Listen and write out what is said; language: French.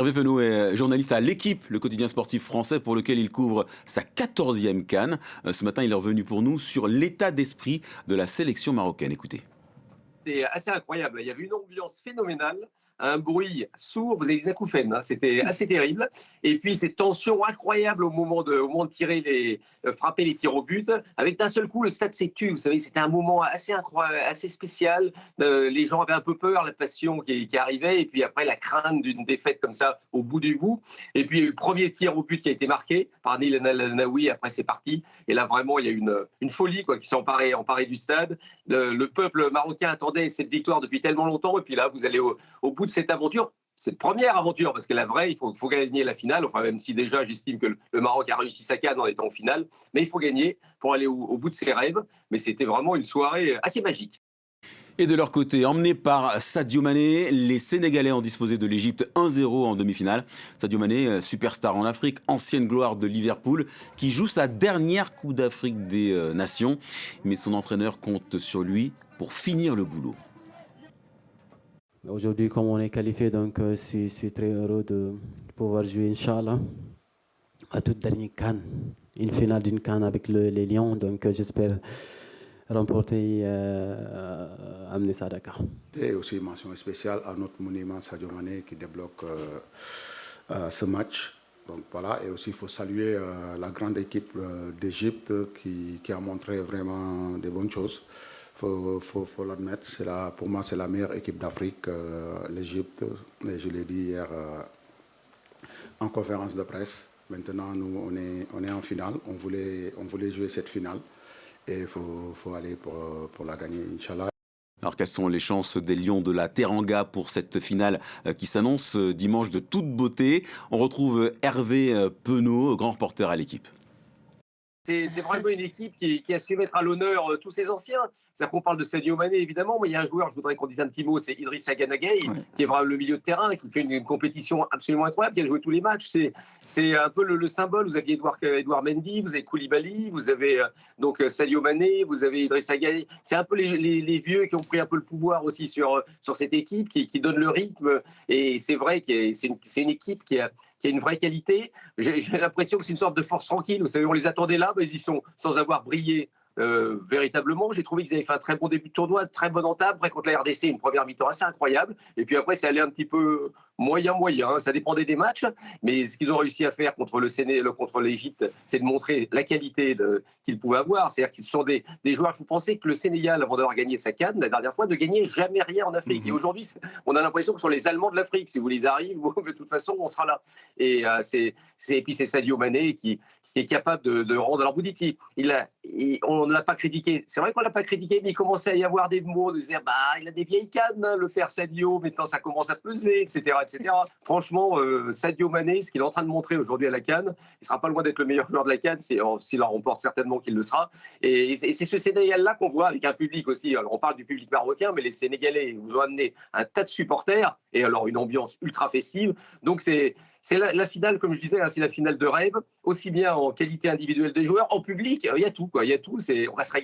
Hervé Penaud est journaliste à L'Équipe, le quotidien sportif français pour lequel il couvre sa 14e CAN. Ce matin, il est revenu pour nous sur l'état d'esprit de la sélection marocaine. Écoutez. C'était assez incroyable. Il y avait une ambiance phénoménale, un bruit sourd, vous avez des acouphènes, hein, c'était assez terrible. Et puis cette tension incroyable au moment de tirer frapper les tirs au but, avec d'un seul coup le stade s'est tu. Vous savez, c'était un moment assez incroyable, assez spécial. Les gens avaient un peu peur, la passion qui arrivait, et puis après la crainte d'une défaite comme ça au bout du bout. Et puis il y a eu le premier tir au but qui a été marqué par Nil El Naoui. Après c'est parti. Et là vraiment il y a eu une folie qui s'est emparée du stade. Le peuple marocain attendait cette victoire depuis tellement longtemps. Et puis là, vous allez au bout de cette aventure. Cette première aventure, parce que la vraie, il faut gagner la finale. Enfin, même si déjà, j'estime que le Maroc a réussi sa CAN en étant en finale. Mais il faut gagner pour aller au bout de ses rêves. Mais c'était vraiment une soirée assez magique. Et de leur côté, emmenés par Sadio Mané, les Sénégalais ont disposé de l'Égypte 1-0 en demi-finale. Sadio Mané, superstar en Afrique, ancienne gloire de Liverpool, qui joue sa dernière Coupe d'Afrique des Nations. Mais son entraîneur compte sur lui pour finir le boulot. Aujourd'hui, comme on est qualifié, donc je suis très heureux de pouvoir jouer, Inch'Allah, à toute dernière CAN, une finale d'une CAN avec les Lions. Donc j'espère remporter, amener ça à Dakar. Et aussi mention spéciale à notre monument Sadio Mané qui débloque ce match. Donc voilà, et aussi il faut saluer la grande équipe d'Égypte qui a montré vraiment de bonnes choses. Faut l'admettre, pour moi c'est la meilleure équipe d'Afrique, l'Égypte, et je l'ai dit hier en conférence de presse. Maintenant nous on est en finale, on voulait jouer cette finale et il faut aller pour la gagner, Inch'Allah. Alors quelles sont les chances des Lions de la Teranga pour cette finale qui s'annonce dimanche de toute beauté? On retrouve Hervé Penaud, grand reporter à L'Équipe. C'est vraiment une équipe qui a su mettre à l'honneur tous ses anciens. C'est-à-dire qu'on parle de Sadio Mané, évidemment, mais il y a un joueur, je voudrais qu'on dise un petit mot, c'est Idrissa Gana Gueye, qui est vraiment le milieu de terrain, qui fait une compétition absolument incroyable, qui a joué tous les matchs. C'est un peu le symbole. Vous aviez Edouard Mendy, vous avez Koulibaly, vous avez donc Sadio Mané, vous avez Idrissa Gueye. C'est un peu les vieux qui ont pris un peu le pouvoir aussi sur cette équipe, qui donne le rythme. Et c'est vrai que c'est une équipe qui a une vraie qualité. J'ai l'impression que c'est une sorte de force tranquille. Vous savez, on les attendait là, mais ils y sont sans avoir brillé véritablement. J'ai trouvé qu'ils avaient fait un très bon début de tournoi, très bonne entame. Après, contre la RDC, une première mi-temps assez incroyable. Et puis après, c'est allé un petit peu moyen. Ça dépendait des matchs. Mais ce qu'ils ont réussi à faire contre contre l'Égypte, c'est de montrer la qualité qu'ils pouvaient avoir. C'est-à-dire qu'ils sont des joueurs. Il faut penser que le Sénégal, avant d'avoir gagné sa CAN, la dernière fois, ne gagnait jamais rien en Afrique. Et aujourd'hui, on a l'impression que ce sont les Allemands de l'Afrique. Si vous les arrivez, de toute façon, on sera là. Et puis c'est Sadio Mané qui est capable de rendre. Alors vous dites, on ne l'a pas critiqué. C'est vrai qu'on ne l'a pas critiqué, mais il commençait à y avoir des mots de dire il a des vieilles cannes, hein, le père Sadio, maintenant ça commence à peser, etc. Franchement, Sadio Mané, ce qu'il est en train de montrer aujourd'hui à la CAN, il ne sera pas loin d'être le meilleur joueur de la CAN, s'il en remporte certainement qu'il le sera. Et c'est ce Sénégal-là qu'on voit avec un public aussi. Alors on parle du public marocain, mais les Sénégalais vous ont amené un tas de supporters et alors une ambiance ultra festive. Donc c'est la finale, comme je disais, hein, c'est la finale de rêve, aussi bien en qualité individuelle des joueurs, en public, il y a tout. On va se régaler.